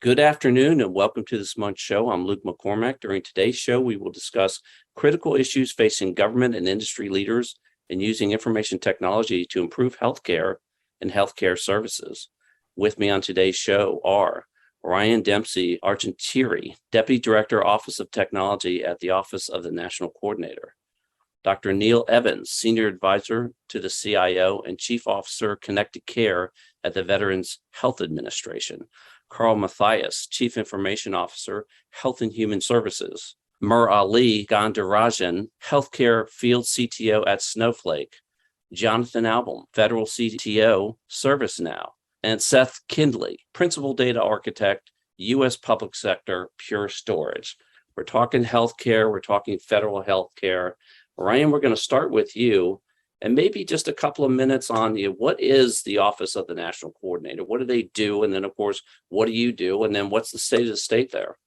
Good afternoon and welcome to this month's show. I'm Luke McCormack. During today's show, we will discuss critical issues facing government and industry leaders in using information technology to improve healthcare and healthcare services. With me on today's show are Ryan Dempsey Argentieri, Deputy Director, Office of Technology at the Office of the National Coordinator. Dr. Neil Evans, Senior Advisor to the CIO and Chief Officer, Connected Care at the Veterans Health Administration. Carl Mathias, Chief Information Officer, Health and Human Services. Mur Ali Gandharajan, Healthcare Field CTO at Snowflake. Jonathan Album, Federal CTO, ServiceNow. And Seth Kindley, Principal Data Architect, U.S. Public Sector, Pure Storage. We're talking healthcare, we're talking federal healthcare. Ryan, we're going to start with you and maybe just a couple of minutes on what is the Office of the National Coordinator? What do they do? And then, of course, what do you do? And then what's the state of the state there?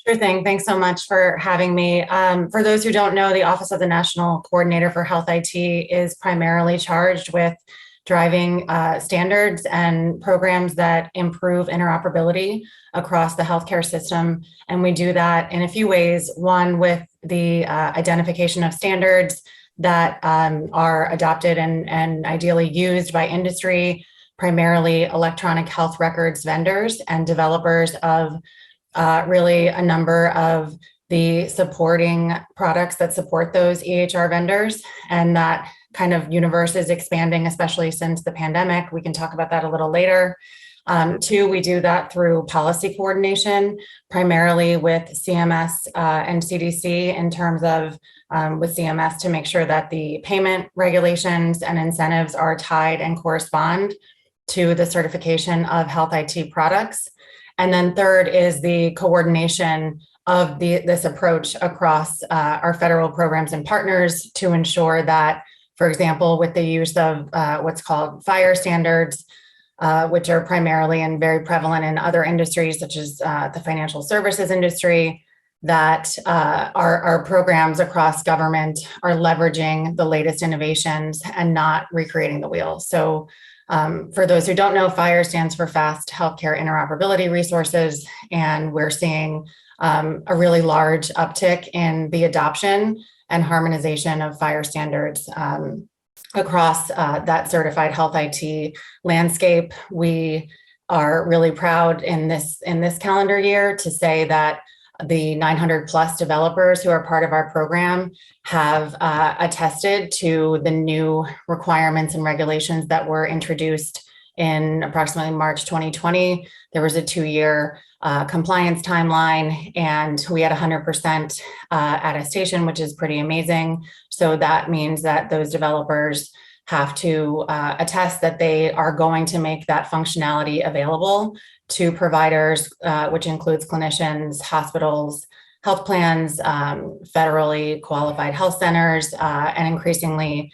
Sure thing. Thanks so much for having me. For those who don't know, the Office of the National Coordinator for Health IT is primarily charged with driving standards and programs that improve interoperability across the healthcare system. And we do that in a few ways. One, with the identification of standards that are adopted and ideally used by industry, primarily electronic health records vendors and developers of really a number of the supporting products that support those EHR vendors. And that kind of universe is expanding, especially since the pandemic. We can talk about that a little later. Two, we do that through policy coordination, primarily with CMS and CDC in terms of with CMS to make sure that the payment regulations and incentives are tied and correspond to the certification of health IT products. And then third is the coordination of this approach across our federal programs and partners to ensure that, for example, with the use of what's called FHIR standards, which are primarily and very prevalent in other industries, such as the financial services industry, that our programs across government are leveraging the latest innovations and not recreating the wheel. So for those who don't know, FHIR stands for Fast Healthcare Interoperability Resources, and we're seeing a really large uptick in the adoption and harmonization of FHIR standards across that certified health IT landscape. We are really proud in this calendar year to say that the 900 plus developers who are part of our program have attested to the new requirements and regulations that were introduced in approximately March 2020. There was a 2-year compliance timeline, and we had 100% attestation, which is pretty amazing. So that means that those developers have to attest that they are going to make that functionality available to providers, which includes clinicians, hospitals, health plans, federally qualified health centers, and increasingly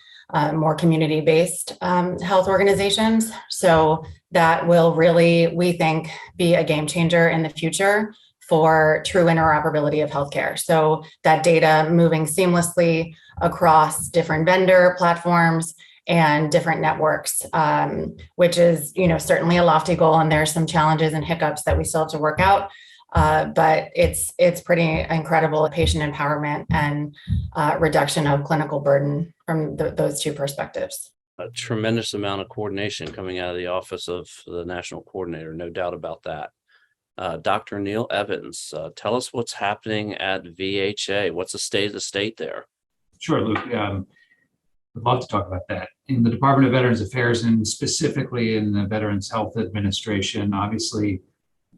more community-based health organizations. So that will really, we think, be a game changer in the future for true interoperability of healthcare. So that data moving seamlessly across different vendor platforms and different networks, which is, certainly a lofty goal, and there's some challenges and hiccups that we still have to work out. But it's pretty incredible patient empowerment and reduction of clinical burden from those two perspectives. A tremendous amount of coordination coming out of the Office of the National Coordinator, no doubt about that. Dr. Neil Evans, tell us what's happening at VHA. What's the state of the state there? Sure, Luke. I'd love to talk about that. In the Department of Veterans Affairs, and specifically in the Veterans Health Administration, obviously,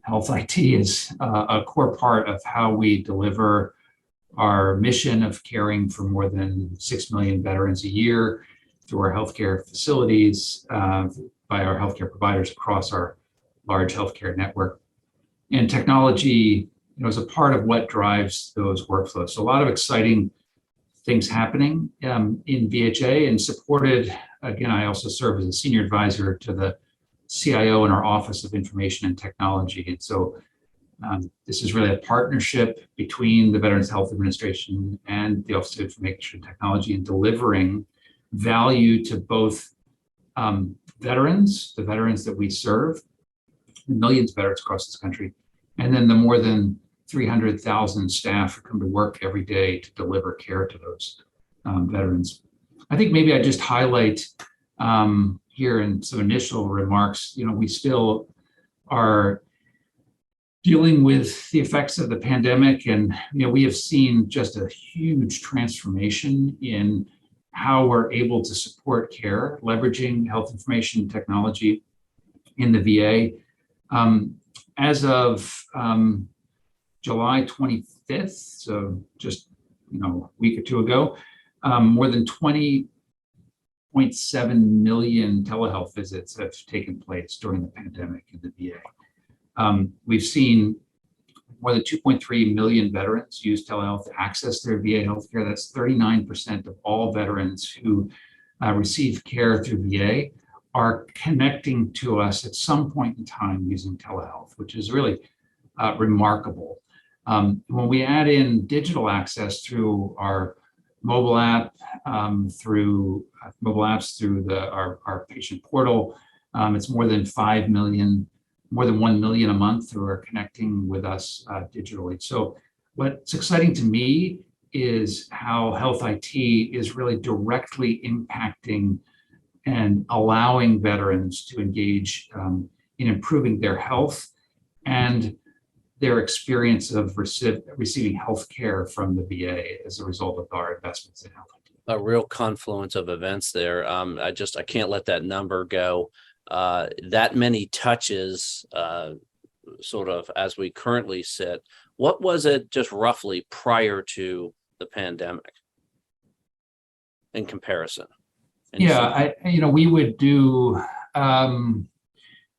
health IT is a core part of how we deliver our mission of caring for more than 6 million veterans a year through our healthcare facilities, by our healthcare providers across our large healthcare network. And technology, is a part of what drives those workflows. So a lot of exciting things happening in VHA, and supported, again, I also serve as a senior advisor to the CIO in our Office of Information and Technology. And so this is really a partnership between the Veterans Health Administration and the Office of Information and Technology in delivering value to both veterans, the veterans that we serve, millions of veterans across this country, and then the more than 300,000 staff who come to work every day to deliver care to those veterans. I think maybe I just highlight here in some initial remarks, we still are dealing with the effects of the pandemic, and we have seen just a huge transformation in how we're able to support care, leveraging health information technology in the VA. As of July 25th, so just a week or two ago, more than 20.7 million telehealth visits have taken place during the pandemic in the VA. We've seen more than 2.3 million veterans use telehealth to access their VA healthcare. That's 39% of all veterans who receive care through VA are connecting to us at some point in time using telehealth, which is really remarkable. When we add in digital access through our mobile app, through our patient portal, it's more than 5 million. More than 1 million a month who are connecting with us digitally. So what's exciting to me is how health IT is really directly impacting and allowing veterans to engage in improving their health and their experience of receiving health care from the VA as a result of our investments in health IT. A real confluence of events there. I can't let that number go. That many touches, sort of as we currently sit. What was it just roughly prior to the pandemic in comparison? We would do,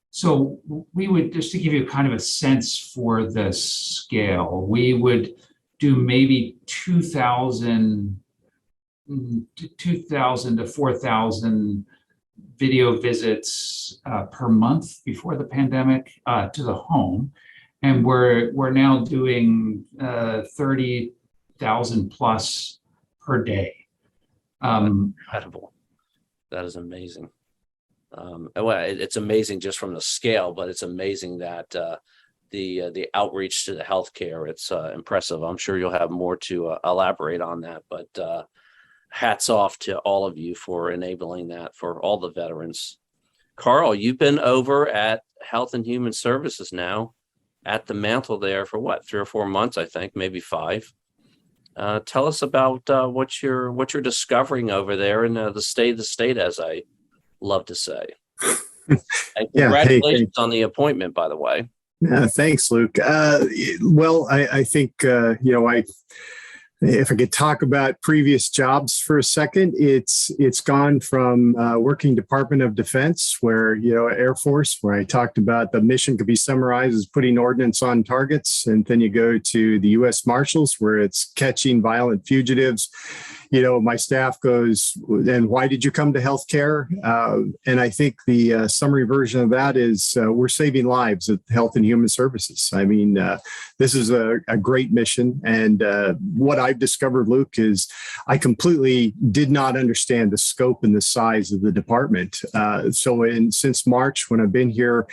so we would, just to give you kind of a sense for the scale, we would do maybe 2,000 to 4,000 video visits per month before the pandemic to the home, and we're now doing 30,000 plus per day. Incredible. That is amazing. It's amazing just from the scale, but it's amazing that the outreach to the healthcare. It's impressive. I'm sure you'll have more to elaborate on that, but hats off to all of you for enabling that for all the veterans. Carl, you've been over at Health and Human Services now at the mantle there for what, 3 or 4 months, I think, maybe 5. Tell us about what you're discovering over there in the state of the state, as I love to say. And congratulations on the appointment, by the way. Yeah, thanks, Luke. Well, I think, if I could talk about previous jobs for a second, it's gone from working Department of Defense, where, Air Force, where I talked about the mission could be summarized as putting ordnance on targets. And then you go to the U.S. Marshals, where it's catching violent fugitives. My staff goes, and why did you come to healthcare? And I think the summary version of that is we're saving lives at Health and Human Services. I mean, this is a great mission. And what I've discovered, Luke, is I completely did not understand the scope and the size of the department. Since March, when I've been here,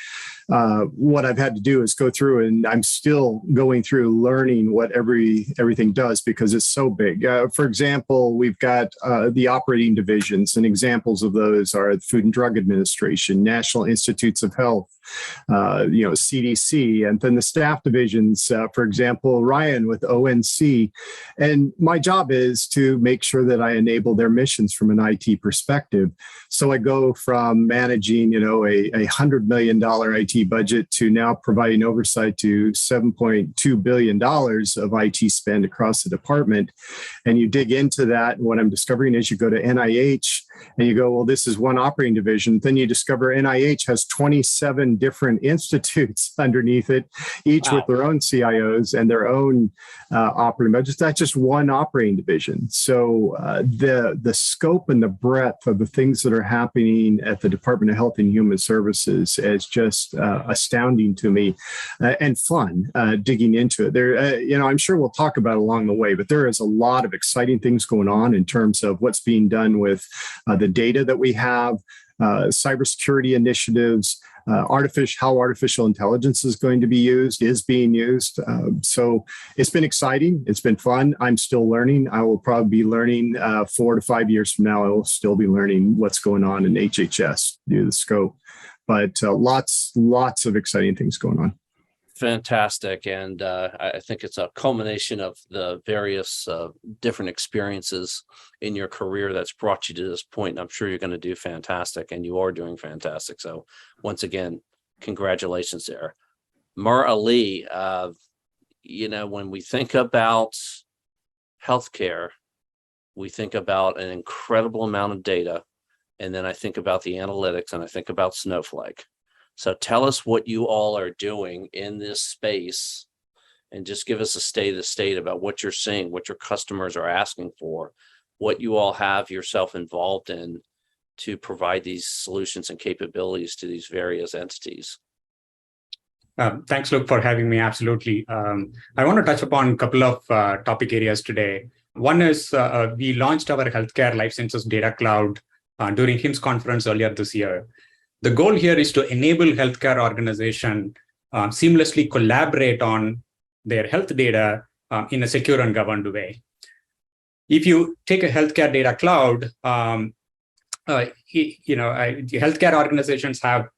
what I've had to do is go through, and I'm still going through learning what everything does, because it's so big. For example, we've got the operating divisions, and examples of those are the Food and Drug Administration, National Institutes of Health, CDC, and then the staff divisions, for example, Ryan with ONC. And my job is to make sure that I enable their missions from an IT perspective. So I go from managing, a $100 million IT budget to now providing oversight to $7.2 billion of IT spend across the department. And you dig into that, and what I'm discovering is you go to NIH and you go, well, this is one operating division. Then you discover NIH has 27 different institutes underneath it, each with their own CIOs and their own operating budgets. That's just one operating division. So the scope and the breadth of the things that are happening at the Department of Health and Human Services is just astounding to me, and fun digging into it. There, I'm sure we'll talk about it along the way, but there is a lot of exciting things going on in terms of what's being done with the data that we have, cybersecurity initiatives, how artificial intelligence is going to be used, is being used. So it's been exciting. It's been fun. I'm still learning. I will probably be learning 4 to 5 years from now. I will still be learning what's going on in HHS due to the scope. But lots of exciting things going on. Fantastic. And I think it's a culmination of the various different experiences in your career that's brought you to this point. And I'm sure you're going to do fantastic, and you are doing fantastic. So once again, congratulations there. Mar Ali, when we think about healthcare, we think about an incredible amount of data. And then I think about the analytics, and I think about Snowflake. So tell us what you all are doing in this space, and just give us a state of the state about what you're seeing, what your customers are asking for, what you all have yourself involved in to provide these solutions and capabilities to these various entities. Thanks, Luke, for having me. Absolutely. I want to touch upon a couple of topic areas today. One is we launched our healthcare life sciences data cloud during HIMSS conference earlier this year. The goal here is to enable healthcare organizations seamlessly collaborate on their health data in a secure and governed way. If you take a healthcare data cloud, healthcare organizations have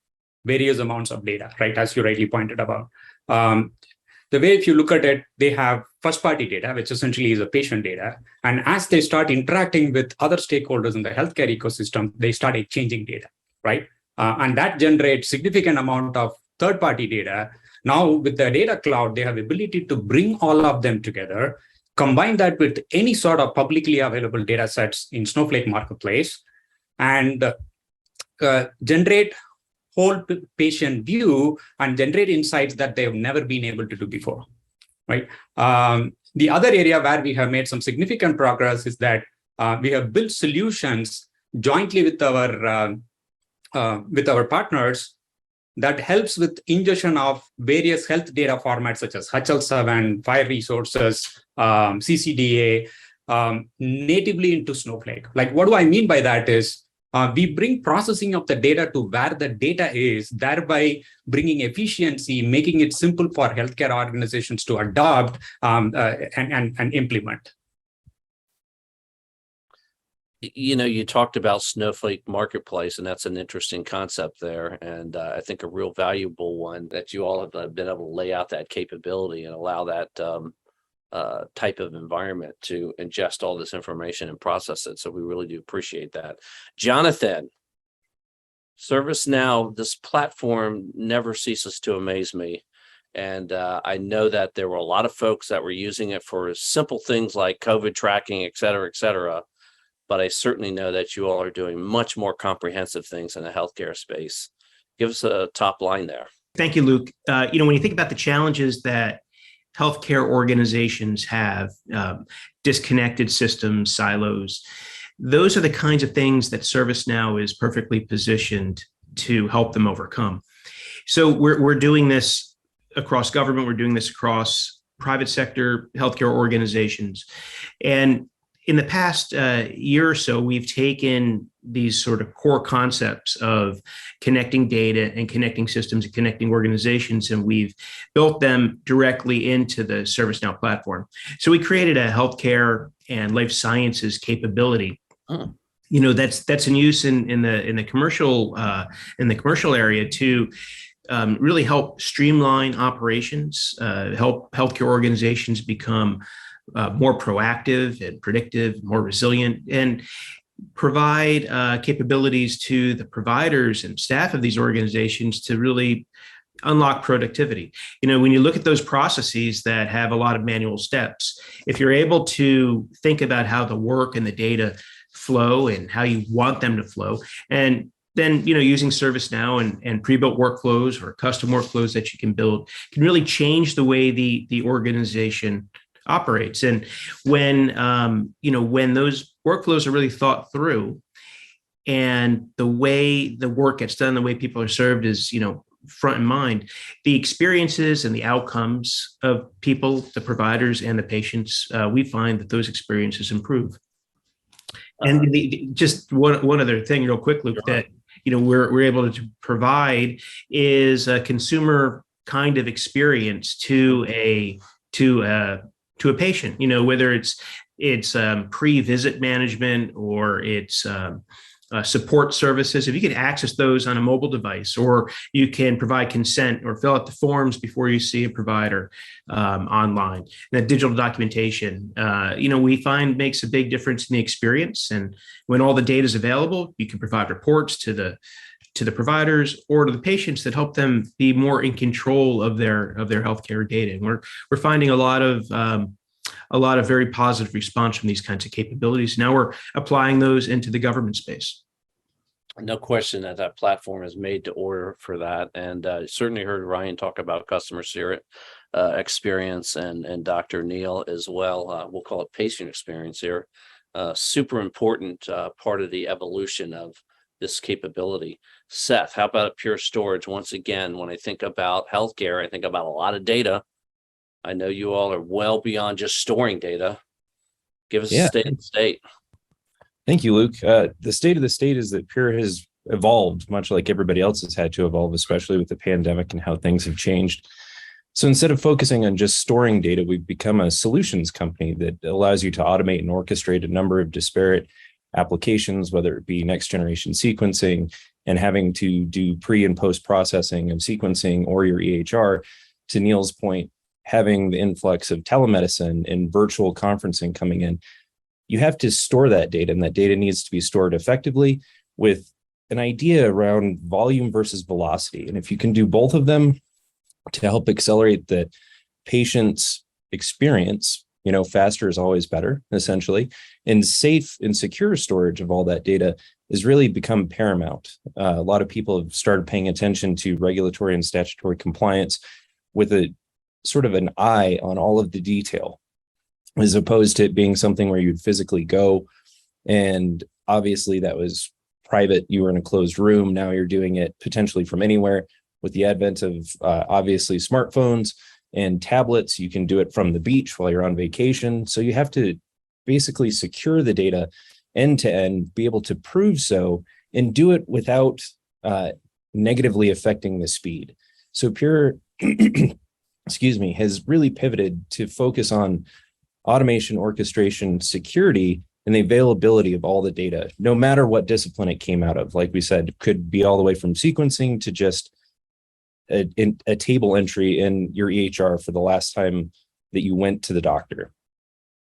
various amounts of data, right? As you rightly pointed about. The way, if you look at it, they have first-party data, which essentially is a patient data. And as they start interacting with other stakeholders in the healthcare ecosystem, they start exchanging data, right? And that generates significant amount of third-party data. Now, with the data cloud, they have ability to bring all of them together, combine that with any sort of publicly available data sets in Snowflake Marketplace, and generate whole patient view and generate insights that they've never been able to do before, right? The other area where we have made some significant progress is that we have built solutions jointly with our partners that helps with ingestion of various health data formats such as HL7, Fire Resources, CCDA, natively into Snowflake. Like, what do I mean by that is we bring processing of the data to where the data is, thereby bringing efficiency, making it simple for healthcare organizations to adopt and implement. You talked about Snowflake Marketplace, and that's an interesting concept there. And I think a real valuable one that you all have been able to lay out that capability and allow that type of environment to ingest all this information and process it. So we really do appreciate that. Jonathan, ServiceNow, this platform never ceases to amaze me. And I know that there were a lot of folks that were using it for simple things like COVID tracking, et cetera, et cetera. But I certainly know that you all are doing much more comprehensive things in the healthcare space. Give us a top line there. Thank you, Luke. When you think about the challenges that healthcare organizations have, disconnected systems, silos, those are the kinds of things that ServiceNow is perfectly positioned to help them overcome. So we're doing this across government, we're doing this across private sector healthcare organizations. And in the past year or so, we've taken these sort of core concepts of connecting data and connecting systems and connecting organizations, and we've built them directly into the ServiceNow platform. So we created a healthcare and life sciences capability. That's in use in the commercial area to really help streamline operations, help healthcare organizations become more proactive and predictive, more resilient, and provide capabilities to the providers and staff of these organizations to really unlock productivity. When you look at those processes that have a lot of manual steps, if you're able to think about how the work and the data flow and how you want them to flow, and then using ServiceNow and pre-built workflows or custom workflows that you can build can really change the way the organization operates. And when those workflows are really thought through, and the way the work gets done, the way people are served is front in mind, the experiences and the outcomes of people, the providers and the patients, we find that those experiences improve. And just one other thing real quick, Luke, that we're able to provide is a consumer kind of experience to a patient, whether it's pre-visit management or it's support services. If you can access those on a mobile device, or you can provide consent or fill out the forms before you see a provider online, and that digital documentation, we find makes a big difference in the experience. And when all the data is available, you can provide reports to the providers or to the patients that help them be more in control of their healthcare data. And we're finding a lot of very positive response from these kinds of capabilities. Now we're applying those into the government space. No question that platform is made to order for that. And certainly heard Ryan talk about customer experience and Dr. Neal as well. We'll call it patient experience here. Super important part of the evolution of this capability. Seth, how about Pure Storage? Once again, when I think about healthcare, I think about a lot of data. I know you all are well beyond just storing data. Give us a state of the state. Thank you, Luke. The state of the state is that Pure has evolved, much like everybody else has had to evolve, especially with the pandemic and how things have changed. So instead of focusing on just storing data, we've become a solutions company that allows you to automate and orchestrate a number of disparate applications, whether it be next generation sequencing and having to do pre and post processing of sequencing, or your EHR. To Neal's point, having the influx of telemedicine and virtual conferencing coming in, you have to store that data, and that data needs to be stored effectively with an idea around volume versus velocity. And if you can do both of them to help accelerate the patient's experience, faster is always better, essentially, and safe and secure storage of all that data has really become paramount. A lot of people have started paying attention to regulatory and statutory compliance with a sort of an eye on all of the detail, as opposed to it being something where you'd physically go. And obviously that was private. You were in a closed room. Now you're doing it potentially from anywhere. With the advent of obviously smartphones and tablets, you can do it from the beach while you're on vacation. So you have to basically secure the data end to end, be able to prove so, and do it without negatively affecting the speed. So Pure has really pivoted to focus on automation, orchestration, security, and the availability of all the data, no matter what discipline it came out of. Like we said, it could be all the way from sequencing to just a table entry in your EHR for the last time that you went to the doctor.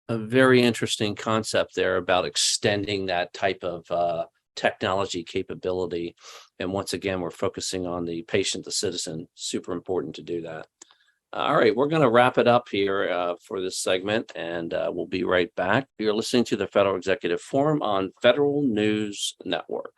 A very interesting concept there about extending that type of technology capability. And once again, we're focusing on the patient, the citizen. Super important to do that. All right, we're going to wrap it up here for this segment, and we'll be right back. You're listening to the Federal Executive Forum on Federal News Network.